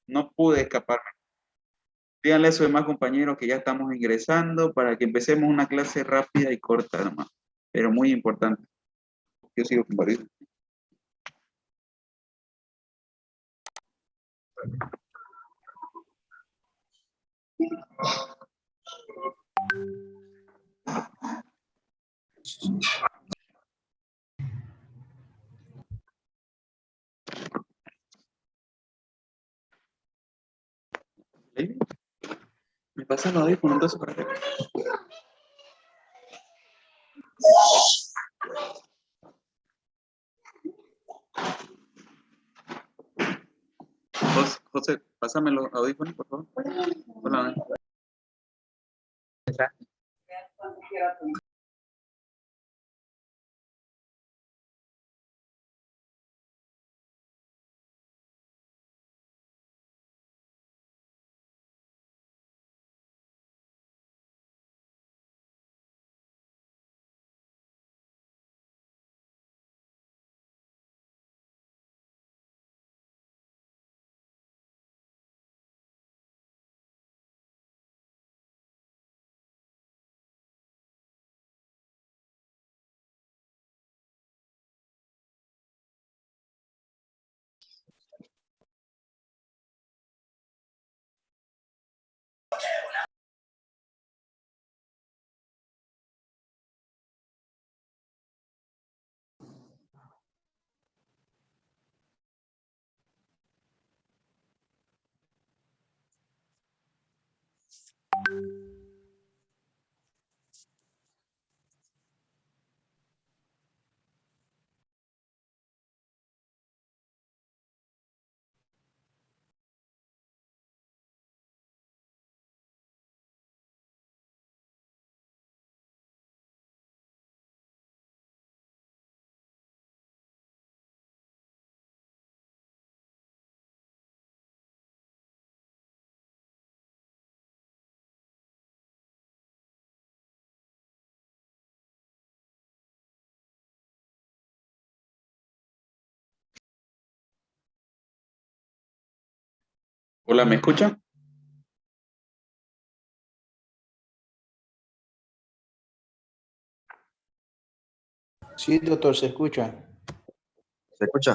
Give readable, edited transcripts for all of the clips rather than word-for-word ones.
No pude escaparme. Díganle a sus demás compañeros que ya estamos ingresando para que empecemos una clase rápida y corta nomás, pero muy importante. Yo sigo compartiendo. ¿Me pasan los audífonos entonces para acá? José, pásame los audífonos, por favor. Hola. Hola, ¿me escuchan? Sí, doctor, se escucha. ¿Se escucha?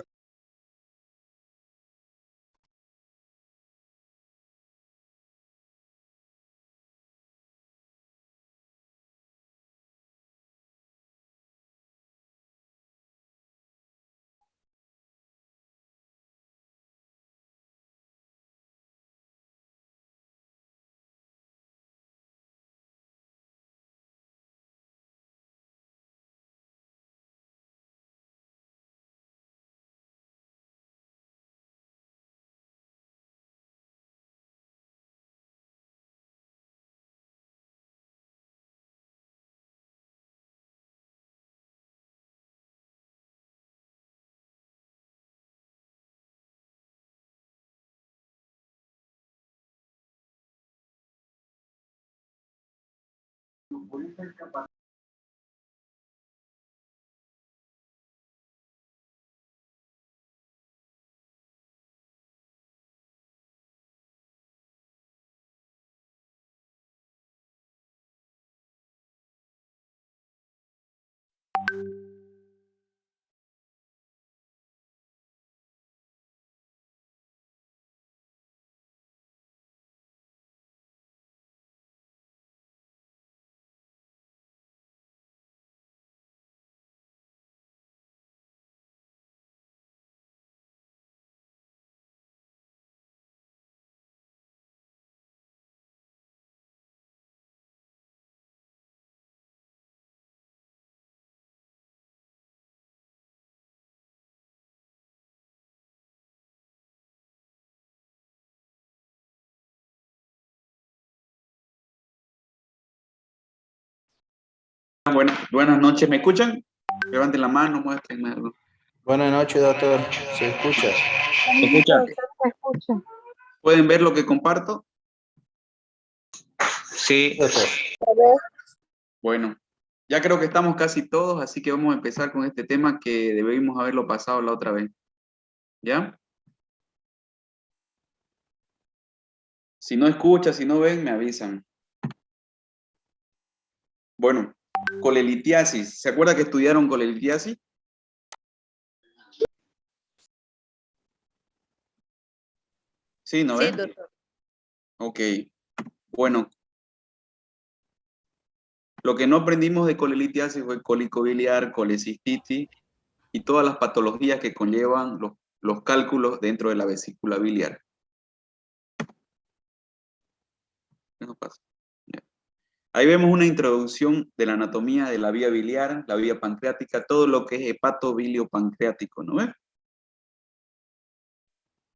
Buenas noches, ¿me escuchan? Levanten la mano, muéstrenme algo. Buenas noches, doctor. ¿Se escucha? ¿Se escucha? Se escucha. ¿Pueden ver lo que comparto? Sí, doctor. Bueno, ya creo que estamos casi todos, así que vamos a empezar con este tema que debimos haberlo pasado la otra vez. ¿Ya? Si no escuchan, si no ven, me avisan. Bueno, colelitiasis. ¿Se acuerda que estudiaron colelitiasis? Sí, ¿no Sí, ven? doctor. Ok. Bueno, lo que no aprendimos de colelitiasis fue cólico biliar, colecistitis y todas las patologías que conllevan los cálculos dentro de la vesícula biliar. Eso pasa. Ya. Ahí vemos una introducción de la anatomía de la vía biliar, la vía pancreática, todo lo que es hepatobilio-pancreático, ¿no ves?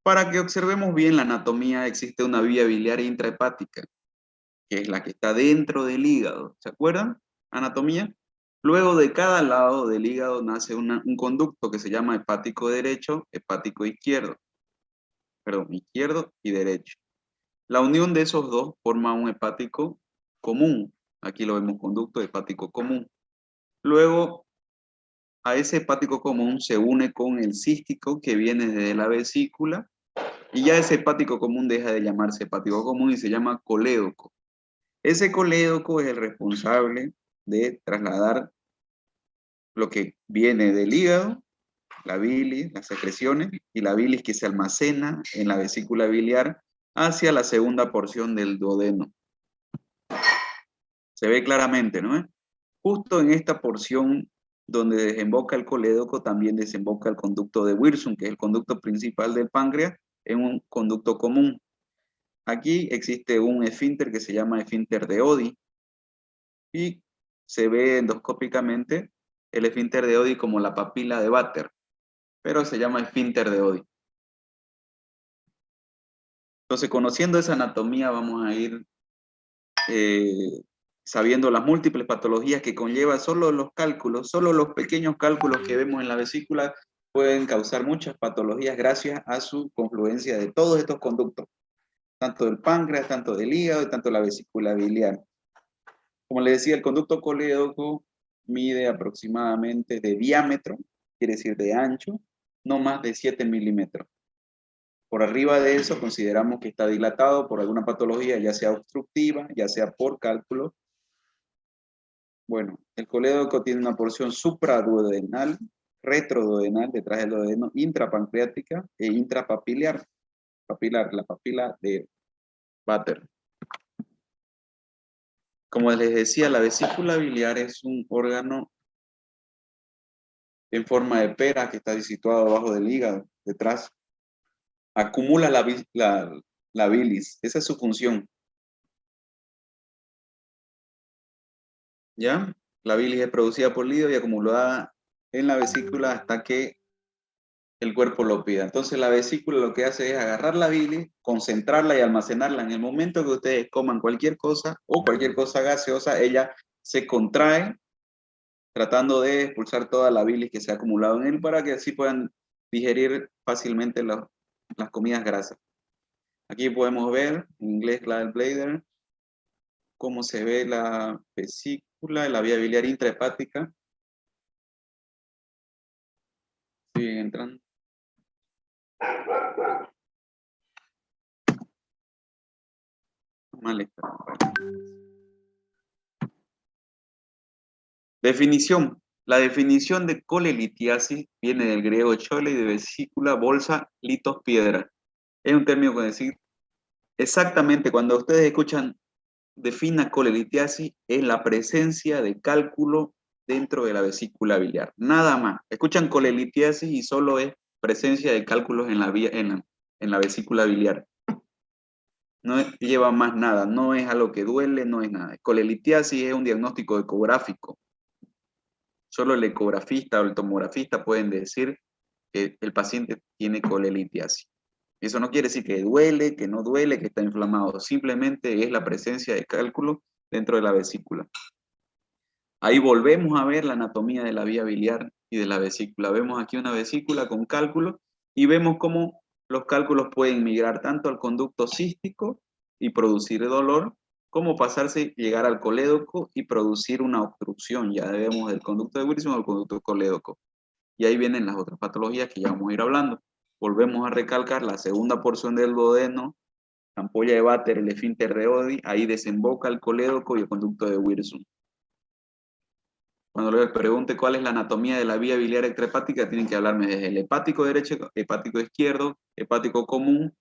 Para que observemos bien la anatomía, existe una vía biliar intrahepática, que es la que está dentro del hígado. ¿Se acuerdan? Anatomía. Luego de cada lado del hígado nace un conducto que se llama hepático derecho, hepático izquierdo. Perdón, izquierdo y derecho. La unión de esos dos forma un hepático común. Aquí lo vemos, conducto hepático común. Luego, a ese hepático común se une con el cístico que viene desde la vesícula y ya ese hepático común deja de llamarse hepático común y se llama colédoco. Ese colédoco es el responsable de trasladar lo que viene del hígado, la bilis, las secreciones y la bilis que se almacena en la vesícula biliar hacia la segunda porción del duodeno. Se ve claramente, ¿no? Justo en esta porción donde desemboca el colédoco también desemboca el conducto de Wirsung, que es el conducto principal del páncreas, en un conducto común. Aquí existe un esfínter que se llama esfínter de Oddi y se ve endoscópicamente el esfínter de Oddi como la papila de Vater, pero se llama esfínter de Oddi. Entonces, conociendo esa anatomía, vamos a ir sabiendo las múltiples patologías que conlleva solo los cálculos, solo los pequeños cálculos que vemos en la vesícula pueden causar muchas patologías gracias a su confluencia de todos estos conductos, tanto del páncreas, tanto del hígado y tanto de la vesícula biliar. Como les decía, el conducto colédoco mide aproximadamente de diámetro, quiere decir de ancho, no más de 7 milímetros. Por arriba de eso consideramos que está dilatado por alguna patología, ya sea obstructiva, ya sea por cálculo. Bueno, el colédoco tiene una porción supraduodenal, retroduodenal, detrás del duodeno, intrapancreática e intrapapilar, la papila de Vater. Como les decía, la vesícula biliar es un órgano en forma de pera que está situado abajo del hígado, detrás. Acumula la bilis, esa es su función. ¿Ya? La bilis es producida por el hígado y acumulada en la vesícula hasta que el cuerpo lo pida. Entonces la vesícula lo que hace es agarrar la bilis, concentrarla y almacenarla. En el momento que ustedes coman cualquier cosa o cualquier cosa gaseosa, ella se contrae tratando de expulsar toda la bilis que se ha acumulado en él para que así puedan digerir fácilmente las comidas grasas. Aquí podemos ver, en inglés Gallbladder, cómo se ve la vesícula, la vía biliar intrahepática. Siguen entrando. Vale. Definición. La definición de colelitiasis viene del griego chole y de vesícula, bolsa, litos, piedra. Es un término que decir exactamente cuando ustedes escuchan defina colelitiasis es la presencia de cálculo dentro de la vesícula biliar. Nada más. Escuchan colelitiasis y solo es presencia de cálculos en la vesícula biliar. No lleva más nada, no es algo que duele, no es nada. Colelitiasis es un diagnóstico ecográfico. Solo el ecografista o el tomografista pueden decir que el paciente tiene colelitiasis. Eso no quiere decir que duele, que no duele, que está inflamado. Simplemente es la presencia de cálculo dentro de la vesícula. Ahí volvemos a ver la anatomía de la vía biliar y de la vesícula. Vemos aquí una vesícula con cálculos y vemos cómo los cálculos pueden migrar tanto al conducto cístico y producir dolor, como pasarse, llegar al colédoco y producir una obstrucción. Ya vemos el conducto de Wilson o el conducto colédoco. Y ahí vienen las otras patologías que ya vamos a ir hablando. Volvemos a recalcar la segunda porción del duodeno ampolla de Vater, el esfínter de Oddi, ahí desemboca el colédoco y el conducto de Wirsum. Cuando les pregunte cuál es la anatomía de la vía biliar extrahepática, tienen que hablarme desde el hepático derecho, hepático izquierdo, hepático común,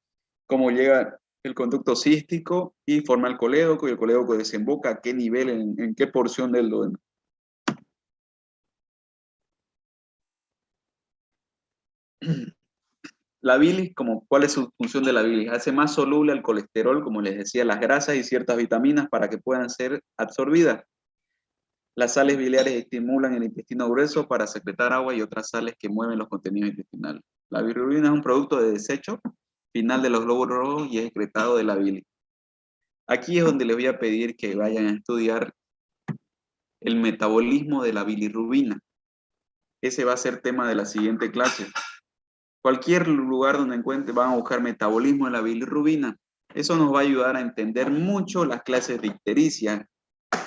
cómo llega el conducto cístico y forma el colédoco, y el colédoco desemboca a qué nivel, en qué porción del duodeno. La bilis, ¿cuál es su función de la bilis? Hace más soluble al colesterol, como les decía, las grasas y ciertas vitaminas para que puedan ser absorbidas. Las sales biliares estimulan el intestino grueso para secretar agua y otras sales que mueven los contenidos intestinales. La bilirrubina es un producto de desecho final de los glóbulos rojos y es excretado de la bilis. Aquí es donde les voy a pedir que vayan a estudiar el metabolismo de la bilirrubina. Ese va a ser tema de la siguiente clase. Cualquier lugar donde encuentre van a buscar metabolismo de la bilirrubina. Eso nos va a ayudar a entender mucho las clases de ictericia,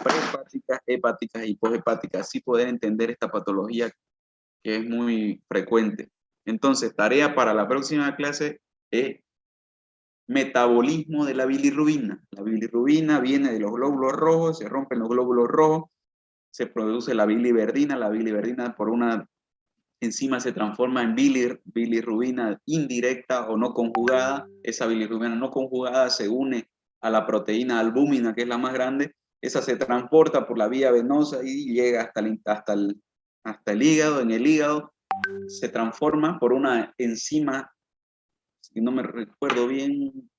prehepáticas, hepáticas y poshepáticas, así poder entender esta patología que es muy frecuente. Entonces, tarea para la próxima clase es metabolismo de la bilirrubina. La bilirrubina viene de los glóbulos rojos, se rompen los glóbulos rojos, se produce la biliverdina por una enzima se transforma en bilirrubina indirecta o no conjugada. Esa bilirrubina no conjugada se une a la proteína albúmina, que es la más grande. Esa se transporta por la vía venosa y llega hasta el hígado. En el hígado se transforma por una enzima, si no me recuerdo bien,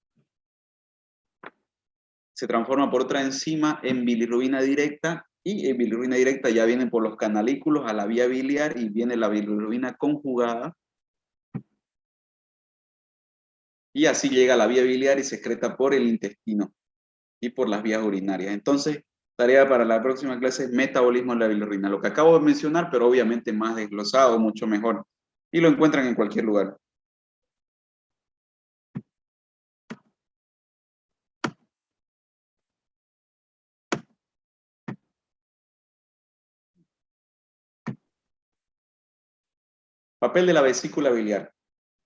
se transforma por otra enzima en bilirrubina directa, y en bilirrubina directa ya vienen por los canalículos a la vía biliar y viene la bilirrubina conjugada, y así llega a la vía biliar y se excreta por el intestino y por las vías urinarias. Entonces, tarea para la próxima clase es metabolismo de la bilirrubina, lo que acabo de mencionar, pero obviamente más desglosado, mucho mejor, y lo encuentran en cualquier lugar. Papel de la vesícula biliar.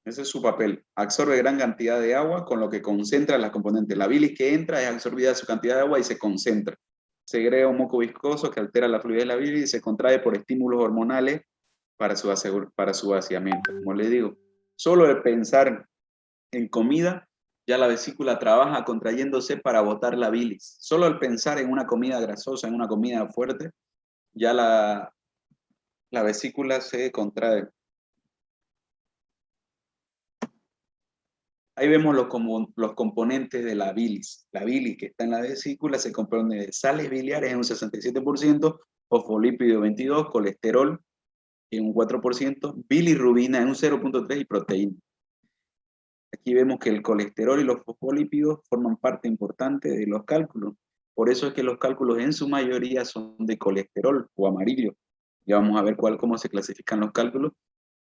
Ese es su papel. Absorbe gran cantidad de agua, con lo que concentra las componentes. La bilis que entra es absorbida su cantidad de agua y se concentra. Segrega un moco viscoso que altera la fluidez de la bilis y se contrae por estímulos hormonales para su vaciamiento. Como les digo, solo el pensar en comida, ya la vesícula trabaja contrayéndose para botar la bilis. Solo el pensar en una comida grasosa, en una comida fuerte, ya la vesícula se contrae. Ahí vemos los componentes de la bilis. La bilis que está en la vesícula se compone de sales biliares en un 67%, fosfolípido 22%, colesterol en un 4%, bilirrubina en un 0.3% y proteína. Aquí vemos que el colesterol y los fosfolípidos forman parte importante de los cálculos. Por eso es que los cálculos en su mayoría son de colesterol o amarillo. Ya vamos a ver cómo se clasifican los cálculos.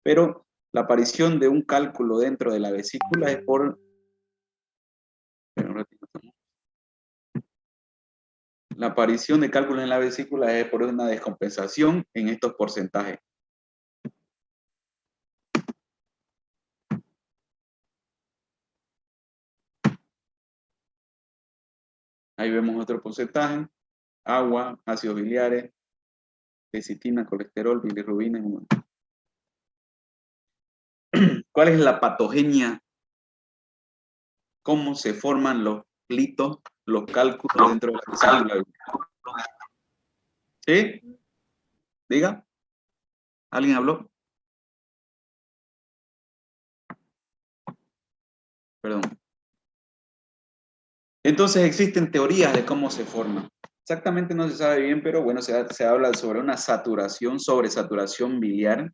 Pero la aparición de un cálculo dentro de la vesícula es por... La aparición de cálculos en la vesícula es por una descompensación en estos porcentajes. Ahí vemos otro porcentaje: agua, ácidos biliares, lecitina, colesterol, bilirrubina. ¿Cuál es la patogenia? ¿Cómo se forman los litos, los cálculos dentro de la vesícula? ¿Sí? Diga. ¿Alguien habló? Perdón. Entonces existen teorías de cómo se forman. Exactamente no se sabe bien, pero bueno, se habla sobre una saturación, sobresaturación biliar,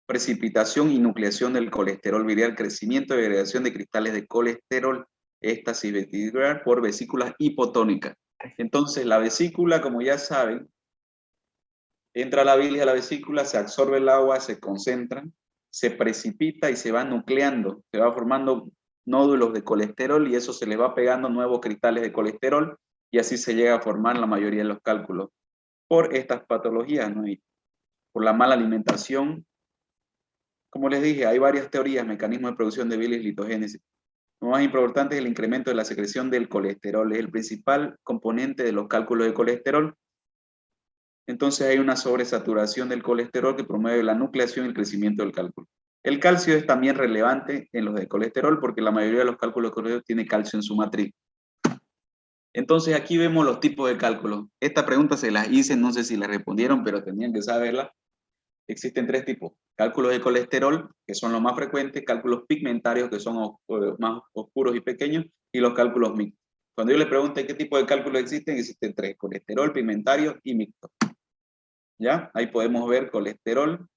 precipitación y nucleación del colesterol biliar, crecimiento y agregación de cristales de colesterol, éstasis vesicular por vesículas hipotónicas. Entonces la vesícula, como ya saben, entra la bilis a la vesícula, se absorbe el agua, se concentra, se precipita y se va nucleando, se va formando nódulos de colesterol y eso se le va pegando nuevos cristales de colesterol y así se llega a formar la mayoría de los cálculos por estas patologías, ¿no? Y por la mala alimentación. Como les dije, hay varias teorías, mecanismos de producción de bilis, litogénesis. Lo más importante es el incremento de la secreción del colesterol. Es el principal componente de los cálculos de colesterol. Entonces hay una sobresaturación del colesterol que promueve la nucleación y el crecimiento del cálculo. El calcio es también relevante en los de colesterol porque la mayoría de los cálculos de colesterol tiene calcio en su matriz. Entonces aquí vemos los tipos de cálculos. Esta pregunta se las hice, no sé si la respondieron, pero tenían que saberla. Existen 3 tipos. Cálculos de colesterol, que son los más frecuentes, cálculos pigmentarios, que son más oscuros y pequeños, y los cálculos mixtos. Cuando yo les pregunte qué tipo de cálculos existen 3, colesterol, pigmentario y mixto. ¿Ya? Ahí podemos ver colesterol.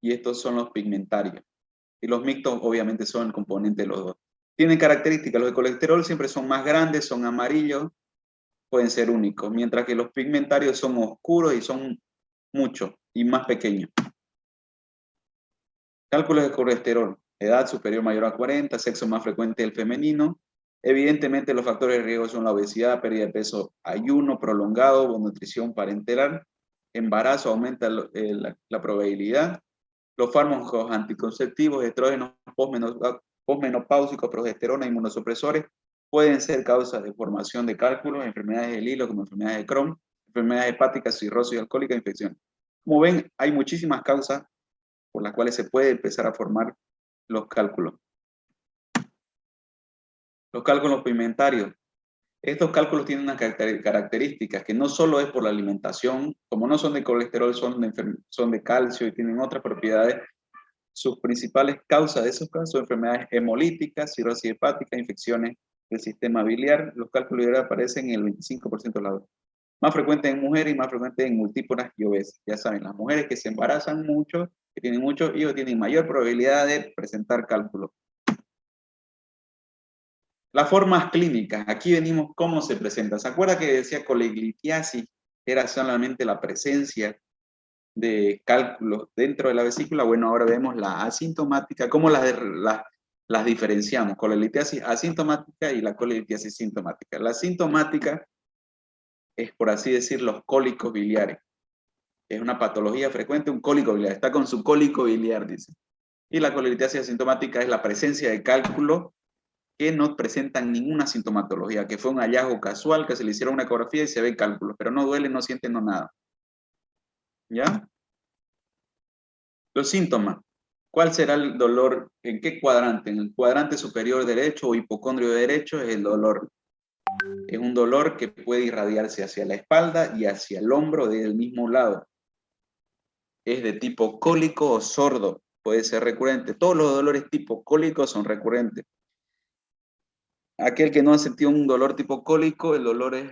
Y estos son los pigmentarios. Y los mixtos obviamente son el componente de los dos. Tienen características, los de colesterol siempre son más grandes, son amarillos, pueden ser únicos, mientras que los pigmentarios son oscuros y son muchos y más pequeños. Cálculos de colesterol, edad superior mayor a 40, sexo más frecuente el femenino. Evidentemente los factores de riesgo son la obesidad, pérdida de peso, ayuno prolongado, nutrición parenteral, embarazo aumenta la probabilidad. Los fármacos anticonceptivos, estrógenos posmenopáusicos, progesterona, inmunosupresores, pueden ser causas de formación de cálculos, enfermedades del hilo como enfermedades de Crohn, enfermedades hepáticas, cirrosis alcohólica, infección. Como ven, hay muchísimas causas por las cuales se puede empezar a formar los cálculos. Los cálculos pigmentarios. Estos cálculos tienen unas características que no solo es por la alimentación, como no son de colesterol, son de calcio y tienen otras propiedades. Sus principales causas de esos casos son enfermedades hemolíticas, cirrosis hepática, infecciones del sistema biliar. Los cálculos biliares aparecen en el 25% de los más frecuentes en mujeres y más frecuentes en multípolas y obesas. Ya saben, las mujeres que se embarazan mucho, que tienen muchos hijos, tienen mayor probabilidad de presentar cálculos. Las formas clínicas, aquí venimos cómo se presenta. ¿Se acuerda que decía coleglitiasis? Era solamente la presencia de cálculos dentro de la vesícula. Bueno, ahora vemos la asintomática, cómo las diferenciamos, coleglitiasis asintomática y la coleglitiasis sintomática. La asintomática es, por así decir, los cólicos biliares. Es una patología frecuente, un cólico biliar, está con su cólico biliar, dice. Y la coleglitiasis asintomática es la presencia de cálculos que no presentan ninguna sintomatología, que fue un hallazgo casual, que se le hicieron una ecografía y se ve cálculos, pero no duele, no sienten nada. ¿Ya? Los síntomas. ¿Cuál será el dolor? ¿En qué cuadrante? En el cuadrante superior derecho o hipocondrio derecho es el dolor. Es un dolor que puede irradiarse hacia la espalda y hacia el hombro del mismo lado. Es de tipo cólico o sordo. Puede ser recurrente. Todos los dolores tipo cólico son recurrentes. Aquel que no ha sentido un dolor tipo cólico, el dolor es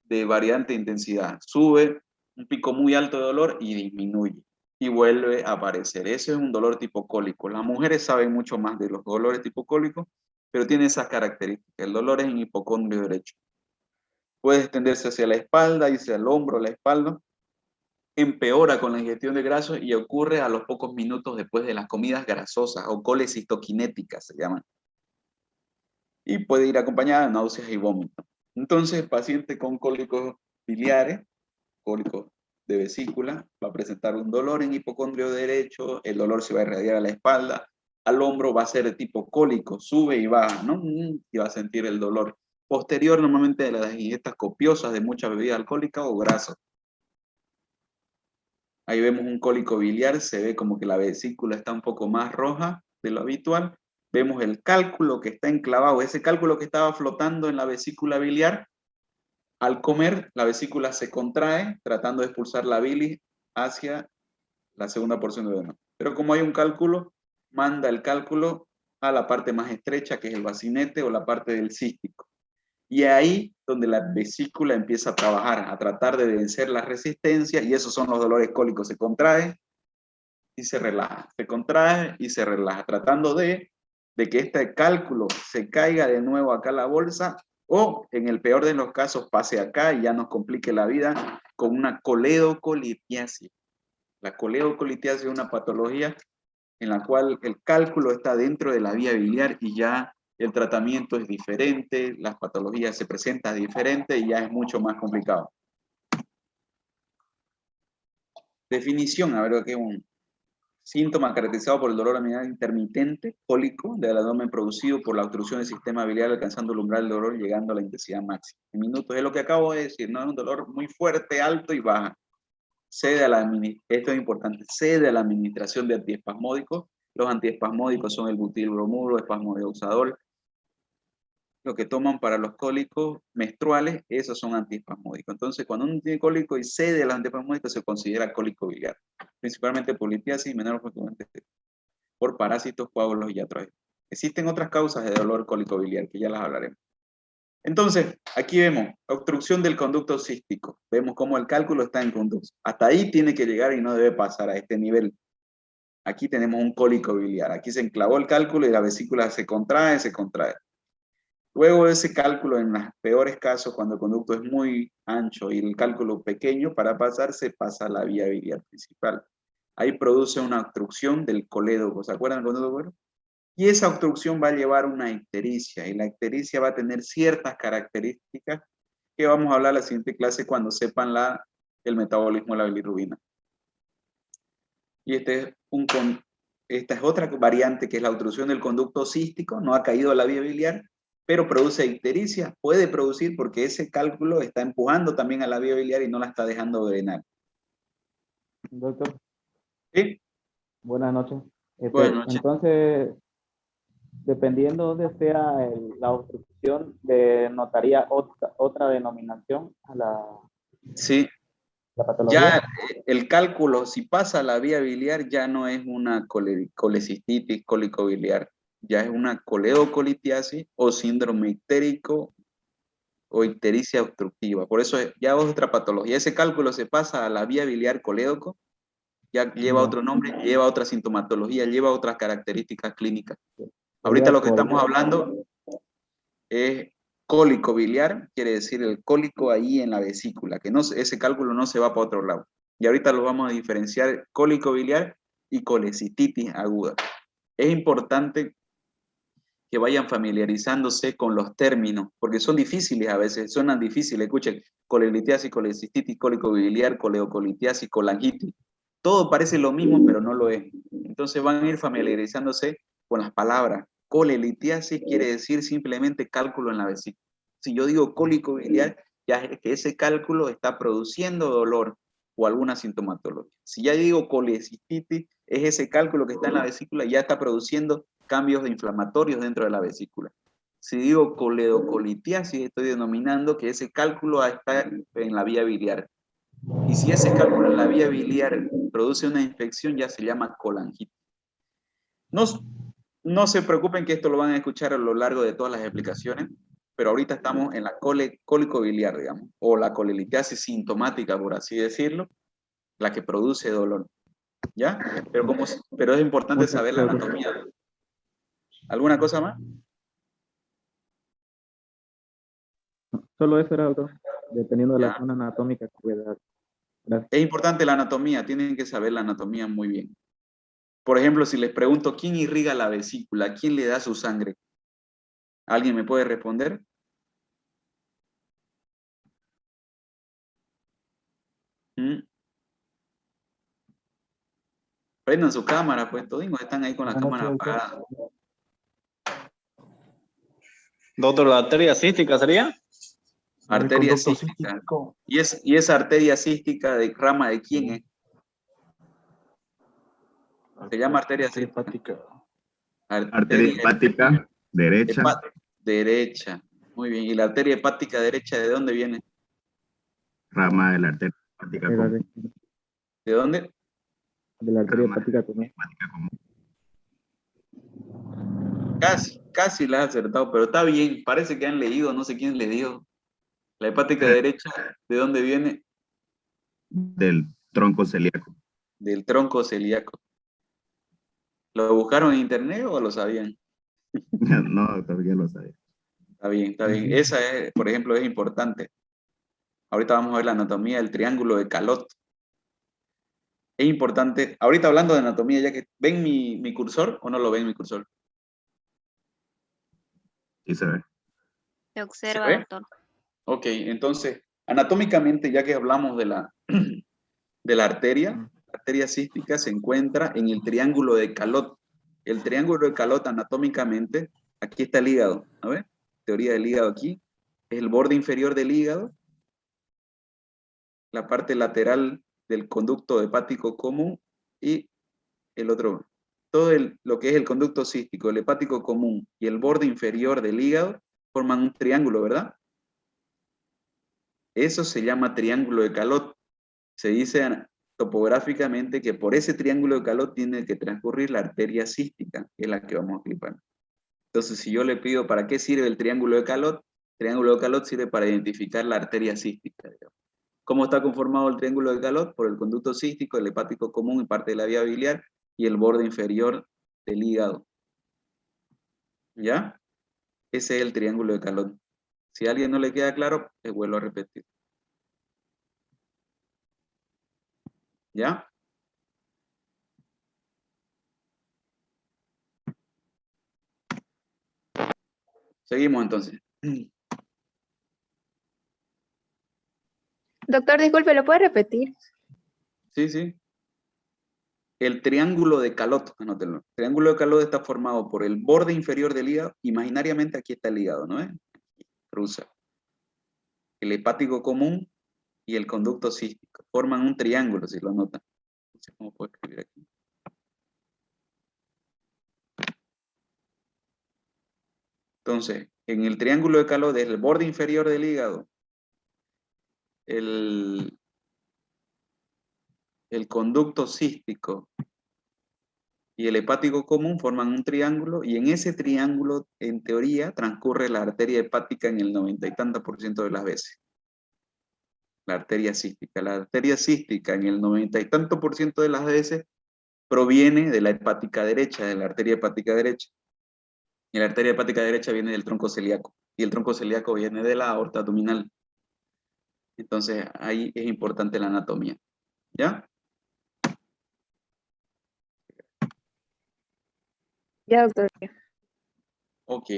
de variante intensidad. Sube un pico muy alto de dolor y disminuye. Y vuelve a aparecer. Ese es un dolor tipo cólico. Las mujeres saben mucho más de los dolores tipo cólicos, pero tiene esas características. El dolor es en hipocondrio derecho. Puede extenderse hacia la espalda, hacia el hombro, la espalda. Empeora con la ingestión de grasos y ocurre a los pocos minutos después de las comidas grasosas o colecistoquinéticas se llaman. Y puede ir acompañada de náuseas y vómitos. Entonces, paciente con cólicos biliares, cólicos de vesícula, va a presentar un dolor en hipocondrio derecho, el dolor se va a irradiar a la espalda, al hombro va a ser de tipo cólico, sube y baja, ¿no? Y va a sentir el dolor. Posterior normalmente de las ingestas copiosas de mucha bebida alcohólica o grasa. Ahí vemos un cólico biliar, se ve como que la vesícula está un poco más roja de lo habitual. Vemos el cálculo que está enclavado, ese cálculo que estaba flotando en la vesícula biliar. Al comer, la vesícula se contrae, tratando de expulsar la bilis hacia la segunda porción del ano. Pero como hay un cálculo, manda el cálculo a la parte más estrecha, que es el bacinete o la parte del cístico. Y ahí donde la vesícula empieza a trabajar, a tratar de vencer la resistencia, y esos son los dolores cólicos. Se contrae y se relaja, se contrae y se relaja, tratando de que este cálculo se caiga de nuevo acá a la bolsa, o en el peor de los casos pase acá y ya nos complique la vida con una coledocolitiasis. La coledocolitiasis es una patología en la cual el cálculo está dentro de la vía biliar y ya el tratamiento es diferente, las patologías se presentan diferentes y ya es mucho más complicado. Definición, a ver, ¿qué es un Síntoma caracterizado por el dolor abdominal intermitente, cólico, del abdomen producido por la obstrucción del sistema biliar, alcanzando el umbral del dolor, llegando a la intensidad máxima. En minutos es lo que acabo de decir, no es un dolor muy fuerte, alto y baja. Esto es importante, cede a la administración de antiespasmódicos. Los antiespasmódicos son el butilbromuro, espasmodiazol. Lo que toman para los cólicos menstruales, esos son antiespasmódicos. Entonces, cuando uno tiene cólico y cede a los antiespasmódicos, se considera cólico biliar, principalmente por litiasis y menor frecuente por parásitos, coágulos y atroides. Existen otras causas de dolor cólico biliar, que ya las hablaremos. Entonces, aquí vemos obstrucción del conducto cístico. Vemos cómo el cálculo está en conducto. Hasta ahí tiene que llegar y no debe pasar a este nivel. Aquí tenemos un cólico biliar. Aquí se enclavó el cálculo y la vesícula se contrae, se contrae. Luego de ese cálculo, en los peores casos, cuando el conducto es muy ancho y el cálculo pequeño, para pasar se pasa a la vía biliar principal. Ahí produce una obstrucción del colédoco. ¿Se acuerdan del colédoco? Y esa obstrucción va a llevar a una ictericia, y la ictericia va a tener ciertas características que vamos a hablar en la siguiente clase cuando sepan el metabolismo de la bilirrubina. Y esta es otra variante, que es la obstrucción del conducto cístico, no ha caído a la vía biliar, pero produce ictericia, puede producir porque ese cálculo está empujando también a la vía biliar y no la está dejando drenar. Doctor, ¿Sí? buenas noches. Buenas noches. Entonces, dependiendo de sea la obstrucción, notaría otra denominación a Sí, la patología. ya el cálculo, si pasa a la vía biliar, ya no es una colecistitis cólico-biliar, ya es una coledocolitiasis o síndrome ictérico o ictericia obstructiva. Por eso ya es otra patología. Ese cálculo se pasa a la vía biliar colédoco, ya lleva otro nombre, lleva otra sintomatología, lleva otras características clínicas. Ahorita lo que estamos hablando es cólico biliar, quiere decir el cólico ahí en la vesícula, que ese cálculo no se va para otro lado. Y ahorita lo vamos a diferenciar cólico biliar y colecistitis aguda. Es importante que vayan familiarizándose con los términos, porque son difíciles a veces, suenan difíciles. Escuchen, colelitiasis, colecistitis, cólico biliar, coleocolitiasis, colangitis. Todo parece lo mismo, pero no lo es. Entonces van a ir familiarizándose con las palabras. Colelitiasis quiere decir simplemente cálculo en la vesícula. Si yo digo cólico biliar, ya es que ese cálculo está produciendo dolor o alguna sintomatología. Si ya digo colecistitis, es ese cálculo que está en la vesícula y ya está produciendo cambios inflamatorios dentro de la vesícula. Si digo coledocolitiasis, estoy denominando que ese cálculo está en la vía biliar. Y si ese cálculo en la vía biliar produce una infección, ya se llama colangitis. No se preocupen que esto lo van a escuchar a lo largo de todas las explicaciones, pero ahorita estamos en la cólico biliar, digamos, o la colelitiasis sintomática, por así decirlo, la que produce dolor. ¿Ya? Pero es importante saber la anatomía. ¿Alguna cosa más? Solo eso era, doctor, dependiendo de la zona anatómica que pueda dar. Gracias. Es importante la anatomía, tienen que saber la anatomía muy bien. Por ejemplo, si les pregunto, ¿quién irriga la vesícula? ¿Quién le da su sangre? ¿Alguien me puede responder? ¿Mm? Prendan su cámara, pues todos están ahí con la cámara apagada. Doctor, ¿la arteria cística sería? Arteria cística. ¿Y esa arteria cística de rama de quién es? Se llama arteria cística. Arteria hepática derecha. Derecha. Muy bien. ¿Y la arteria hepática derecha de dónde viene? Rama de la arteria hepática común. ¿De dónde? De la arteria hepática común. Casi la has acertado, pero está bien. Parece que han leído, no sé quién le dijo. La hepática derecha, ¿de dónde viene? Del tronco celíaco. Del tronco celíaco. ¿Lo buscaron en internet o lo sabían? No, doctor, ya lo sabía. Está bien, está bien. Esa es, por ejemplo, es importante. Ahorita vamos a ver la anatomía del triángulo de Calot. Es importante. Ahorita hablando de anatomía, ya que ¿ven mi cursor o no lo ven mi cursor? Sí se ve. Se observa, ¿Se ve? doctor. Ok, entonces, anatómicamente, ya que hablamos de la arteria, arteria cística se encuentra en el triángulo de Calot. El triángulo de Calot anatómicamente, aquí está el hígado. A ver, teoría del hígado aquí. Es el borde inferior del hígado, la parte lateral del conducto hepático común y el otro. Lo que es el conducto cístico, el hepático común y el borde inferior del hígado forman un triángulo, ¿verdad? Eso se llama triángulo de Calot. Se dice topográficamente que por ese triángulo de Calot tiene que transcurrir la arteria cística, que es la que vamos a clipar. Entonces, si yo le pido ¿para qué sirve el triángulo de Calot? El triángulo de Calot sirve para identificar la arteria cística. ¿Cómo está conformado el triángulo de Calot? Por el conducto cístico, el hepático común y parte de la vía biliar y el borde inferior del hígado. ¿Ya? Ese es el triángulo de Calot. Si a alguien no le queda claro, les vuelvo a repetir. ¿Ya? Seguimos entonces. Doctor, disculpe, ¿lo puede repetir? Sí, sí. El triángulo de Calot, anótenlo. El triángulo de Calot está formado por el borde inferior del hígado. Imaginariamente aquí está el hígado, ¿no es? Cruza. El hepático común y el conducto cístico. Forman un triángulo, si lo anotan. No sé cómo puedo escribir aquí. Entonces, en el triángulo de Calot, desde el borde inferior del hígado, el conducto cístico y el hepático común forman un triángulo, y en ese triángulo, en teoría, transcurre la arteria hepática en el 90 y tanto % de las veces. La arteria cística. La arteria cística en el 90 y tanto % de las veces proviene de la hepática derecha, de la arteria hepática derecha. Y la arteria hepática derecha viene del tronco celíaco, y el tronco celíaco viene de la aorta abdominal. Entonces, ahí es importante la anatomía. ¿Ya? Ya, doctor. Ok.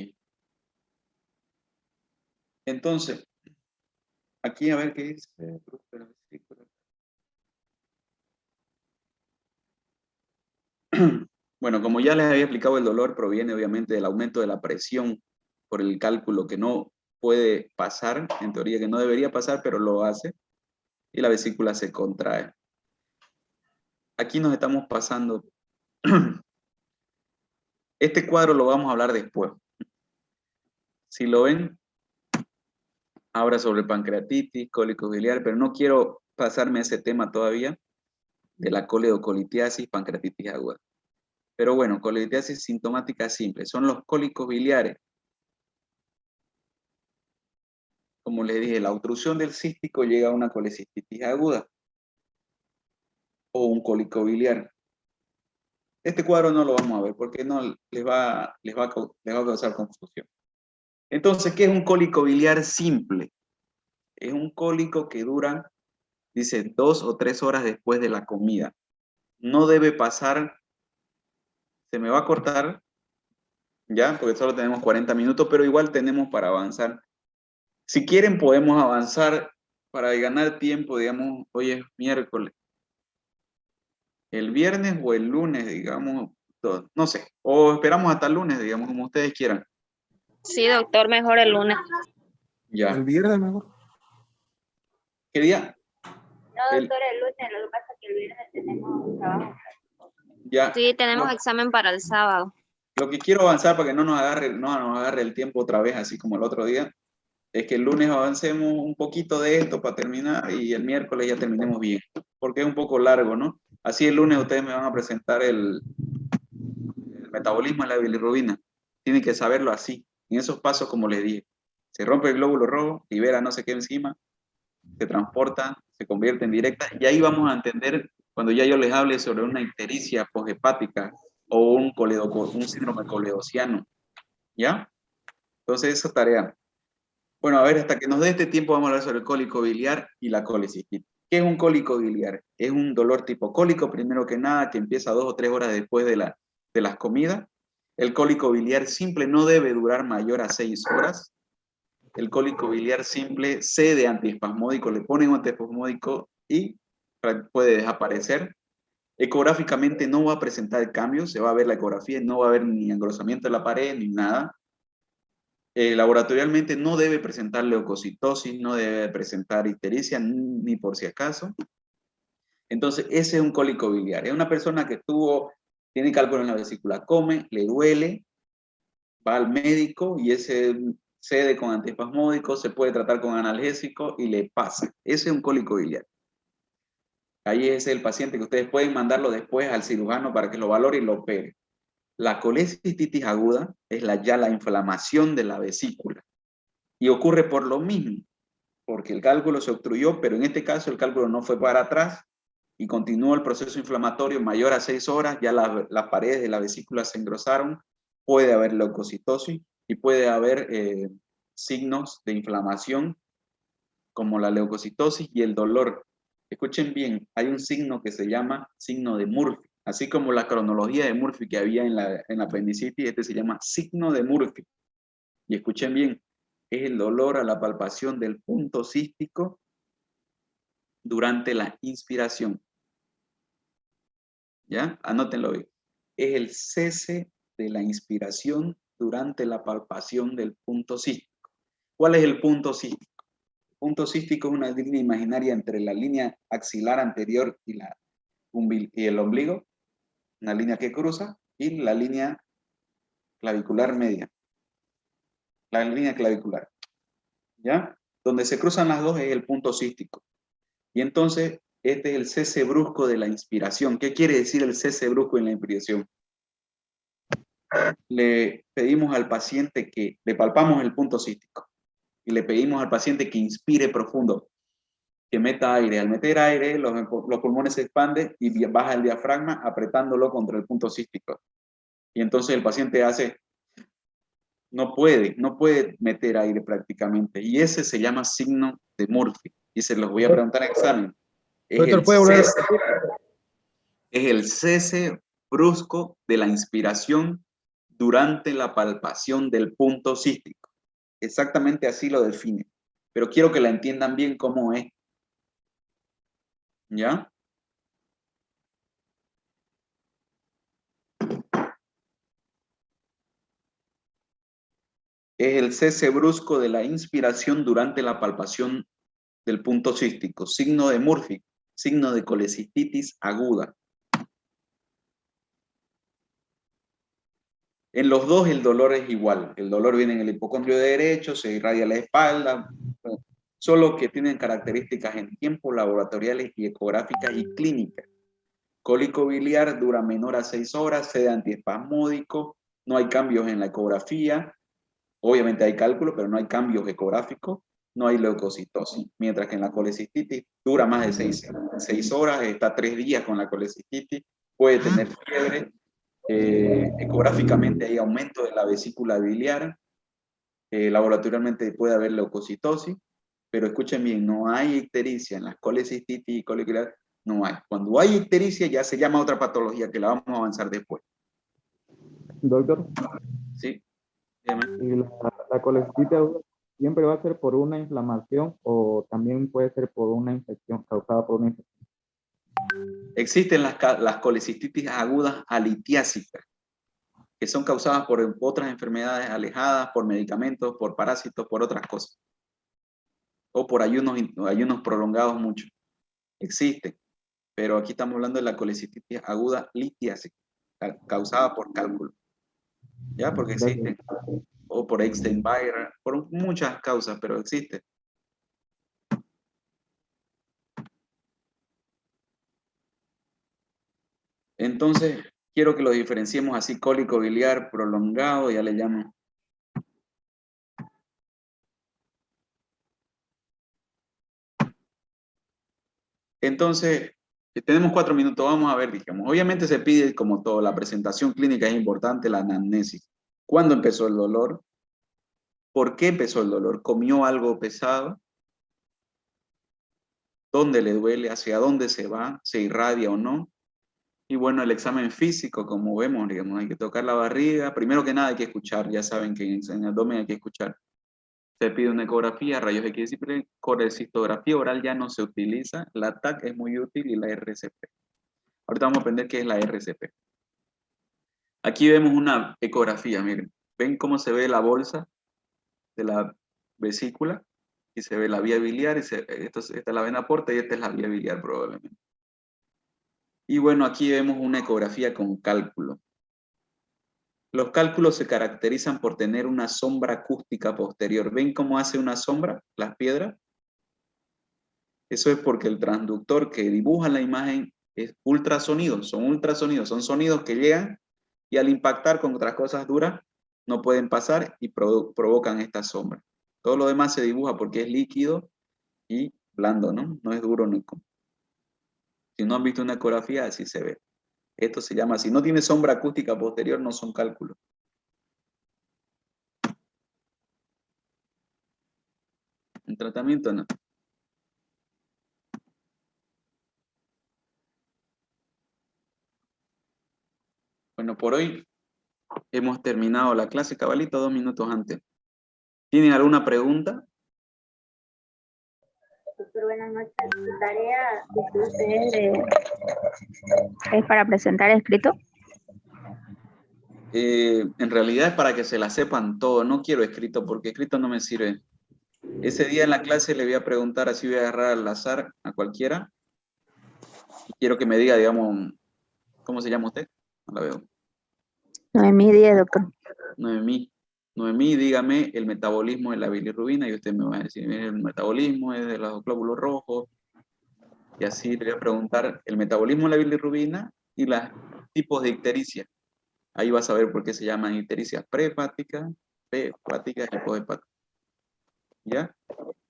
Entonces, aquí a ver qué dice. Bueno, como ya les había explicado, el dolor proviene obviamente del aumento de la presión por el cálculo que no puede pasar, en teoría que no debería pasar, pero lo hace, y la vesícula se contrae. Aquí nos estamos pasando. Este cuadro lo vamos a hablar después. Si lo ven, habla sobre pancreatitis, cólico biliar, pero no quiero pasarme a ese tema todavía de la coledocolitiasis, pancreatitis aguda. Pero bueno, colelitiasis sintomática simple, son los cólicos biliares. Como les dije, la obstrucción del cístico llega a una colecistitis aguda o un cólico biliar. Este cuadro no lo vamos a ver porque no les va a causar confusión. Entonces, ¿qué es un cólico biliar simple? Es un cólico que dura, dice, 2 o 3 horas después de la comida. No debe pasar, se me va a cortar, ya, porque solo tenemos 40 minutos, pero igual tenemos para avanzar. Si quieren podemos avanzar para ganar tiempo, digamos, hoy es miércoles. El viernes o el lunes, digamos, no sé, o esperamos hasta el lunes, digamos, como ustedes quieran. Sí, doctor, mejor el lunes. Ya. El viernes mejor. ¿Qué día? No, doctor, el lunes, lo que pasa es que el viernes tenemos trabajo. Ya. Sí, tenemos No, examen para el sábado. lo que quiero avanzar para que no nos agarre el tiempo otra vez, así como el otro día, es que el lunes avancemos un poquito de esto para terminar y el miércoles ya terminemos bien, porque es un poco largo, ¿no? Así el lunes ustedes me van a presentar el metabolismo de la bilirrubina. Tienen que saberlo así, en esos pasos como les dije. Se rompe el glóbulo rojo, libera no sé qué enzima, se transporta, se convierte en directa, y ahí vamos a entender cuando ya yo les hable sobre una ictericia poshepática o un síndrome coledociano, ¿ya? Entonces esa tarea. Bueno, a ver, hasta que nos dé este tiempo vamos a hablar sobre el cólico biliar y la colecistitis. ¿Qué es un cólico biliar? Es un dolor tipo cólico, primero que nada, que empieza 2 o 3 horas después de las comidas. El cólico biliar simple no debe durar mayor a 6 horas. El cólico biliar simple cede antiespasmódico, le ponen un antiespasmódico y puede desaparecer. Ecográficamente no va a presentar cambios, se va a ver la ecografía y no va a haber ni engrosamiento de la pared ni nada. Laboratorialmente no debe presentar leucocitosis, no debe presentar ictericia, ni por si acaso. Entonces, ese es un cólico biliar. Es una persona que tiene cálculo en la vesícula, come, le duele, va al médico y ese cede con antiespasmódicos, se puede tratar con analgésico y le pasa. Ese es un cólico biliar. Ahí es el paciente que ustedes pueden mandarlo después al cirujano para que lo valore y lo opere. La colecistitis aguda es ya la inflamación de la vesícula y ocurre por lo mismo, porque el cálculo se obstruyó, pero en este caso el cálculo no fue para atrás y continuó el proceso inflamatorio mayor a 6 horas, ya las paredes de la vesícula se engrosaron, puede haber leucocitosis y puede haber signos de inflamación como la leucocitosis y el dolor. Escuchen bien, hay un signo que se llama signo de Murphy, así como la cronología de Murphy que había en la apendicitis, este se llama signo de Murphy. Y escuchen bien, es el dolor a la palpación del punto cístico durante la inspiración. ¿Ya? Anótenlo bien. Es el cese de la inspiración durante la palpación del punto cístico. ¿Cuál es el punto cístico? El punto cístico es una línea imaginaria entre la línea axilar anterior y el ombligo, una línea que cruza, y la línea clavicular media. La línea clavicular. ¿Ya? Donde se cruzan las dos es el punto cístico. Y entonces, este es el cese brusco de la inspiración. ¿Qué quiere decir el cese brusco en la inspiración? Le pedimos al paciente le palpamos el punto cístico y le pedimos al paciente que inspire profundo, que meta aire. Al meter aire, los pulmones se expanden y baja el diafragma apretándolo contra el punto cístico. Y entonces el paciente no puede meter aire prácticamente. Y ese se llama signo de Murphy. Y se los voy a preguntar en examen. Es el cese brusco de la inspiración durante la palpación del punto cístico. Exactamente así lo define. Pero quiero que la entiendan bien cómo es. ¿Ya? Es el cese brusco de la inspiración durante la palpación del punto cístico. Signo de Murphy, signo de colecistitis aguda. En los dos el dolor es igual. El dolor viene en el hipocondrio derecho, se irradia la espalda, solo que tienen características en tiempo, laboratoriales y ecográficas y clínicas. Cólico biliar dura menor a 6 horas, cede antiespasmódico, no hay cambios en la ecografía, obviamente hay cálculo, pero no hay cambios ecográficos, no hay leucocitosis. Mientras que en la colecistitis dura más de 6 horas, está 3 días con la colecistitis, puede tener fiebre, ecográficamente hay aumento de la vesícula biliar, laboratorialmente puede haber leucocitosis, pero escuchen bien, no hay ictericia en las colecistitis y cólico biliar, no hay. Cuando hay ictericia ya se llama otra patología que la vamos a avanzar después. Doctor, ¿Sí? ¿y la colecistitis aguda siempre va a ser por una inflamación o también puede ser por una infección, causada por una infección? Existen las colecistitis agudas alitiásicas, que son causadas por otras enfermedades alejadas, por medicamentos, por parásitos, por otras cosas. O por ayunos prolongados mucho. Existen. Pero aquí estamos hablando de la colecistitis aguda litiásica, causada por cálculo. ¿Ya? Porque existen. O por Epstein-Barr, por muchas causas, pero existe. Entonces, quiero que lo diferenciemos así, cólico biliar prolongado, ya le llamo. Entonces, tenemos 4 minutos, vamos a ver, digamos. Obviamente se pide, como todo, la presentación clínica es importante, la anamnesis. ¿Cuándo empezó el dolor? ¿Por qué empezó el dolor? ¿Comió algo pesado? ¿Dónde le duele? ¿Hacia dónde se va? ¿Se irradia o no? Y bueno, el examen físico, como vemos, digamos, hay que tocar la barriga. Primero que nada hay que escuchar, ya saben que en el abdomen hay que escuchar. Se pide una ecografía, rayos X, colecistografía oral ya no se utiliza, la TAC es muy útil y la RCP. Ahorita vamos a aprender qué es la RCP. Aquí vemos una ecografía, miren. ¿Ven cómo se ve la bolsa de la vesícula? Y se ve la vía biliar, y esta es la vena porta y esta es la vía biliar probablemente. Y bueno, aquí vemos una ecografía con cálculo. Los cálculos se caracterizan por tener una sombra acústica posterior. ¿Ven cómo hace una sombra las piedras? Eso es porque el transductor que dibuja la imagen es ultrasonido, son sonidos que llegan y al impactar con otras cosas duras no pueden pasar y provocan esta sombra. Todo lo demás se dibuja porque es líquido y blando, ¿no? No es duro ni como. Si no han visto una ecografía, así se ve. Esto se llama, si no tiene sombra acústica posterior, no son cálculos. ¿En tratamiento no? Bueno, por hoy hemos terminado la clase, cabalito, 2 minutos antes. ¿Tienen alguna pregunta? Doctor, buenas noches. Su tarea, disculpe, ¿es para presentar escrito? En realidad es para que se la sepan todo. No quiero escrito porque escrito no me sirve. Ese día en la clase le voy a preguntar, así voy a agarrar al azar a cualquiera. Y quiero que me diga, digamos, ¿cómo se llama usted? No la veo. Noemí 10, doctor. Noemí, dígame el metabolismo de la bilirrubina y usted me va a decir, mire, el metabolismo es de los glóbulos rojos. Y así le voy a preguntar el metabolismo de la bilirrubina y los tipos de ictericia. Ahí vas a ver por qué se llaman ictericias prehepáticas, hepáticas y poshepáticas. ¿Ya?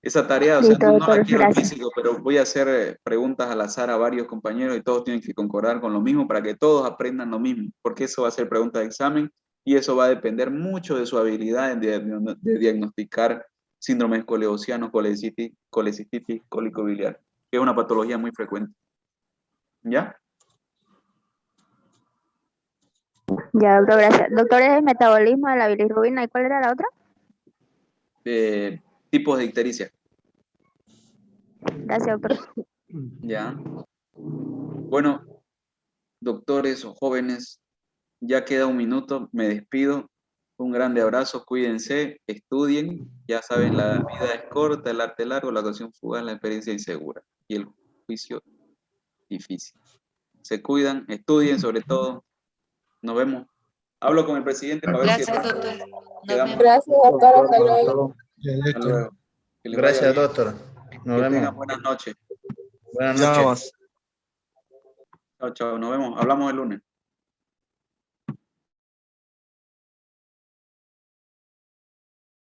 Esa tarea, o sea, Listo, no la doctor, quiero al gracias. físico, pero voy a hacer preguntas al azar a varios compañeros y todos tienen que concordar con lo mismo para que todos aprendan lo mismo, porque eso va a ser pregunta de examen y eso va a depender mucho de su habilidad de diagnosticar síndrome escoliosis, colecistitis, cólico biliar, que es una patología muy frecuente. ¿Ya? Ya, doctor, gracias. Doctor, es el metabolismo de la bilirrubina. ¿Y cuál era la otra? Tipos de ictericia. Gracias, doctor. ¿Ya? Bueno, doctores o jóvenes, ya queda 1 minuto, me despido. Un grande abrazo, cuídense, estudien. Ya saben, la vida es corta, el arte largo, la ocasión fugaz, la experiencia insegura y el juicio difícil. Se cuidan, estudien sobre todo. Nos vemos. Hablo con el presidente para ver si Gracias, doctor. Nos quedamos. vemos. Gracias, doctor. Hasta Hasta luego. luego. Hasta luego. Que les vaya Gracias, bien. doctor. Nos Que vemos. tengan buenas noches. Buenas Ya noches. vamos. Chao, chao. Nos vemos. Hablamos el lunes.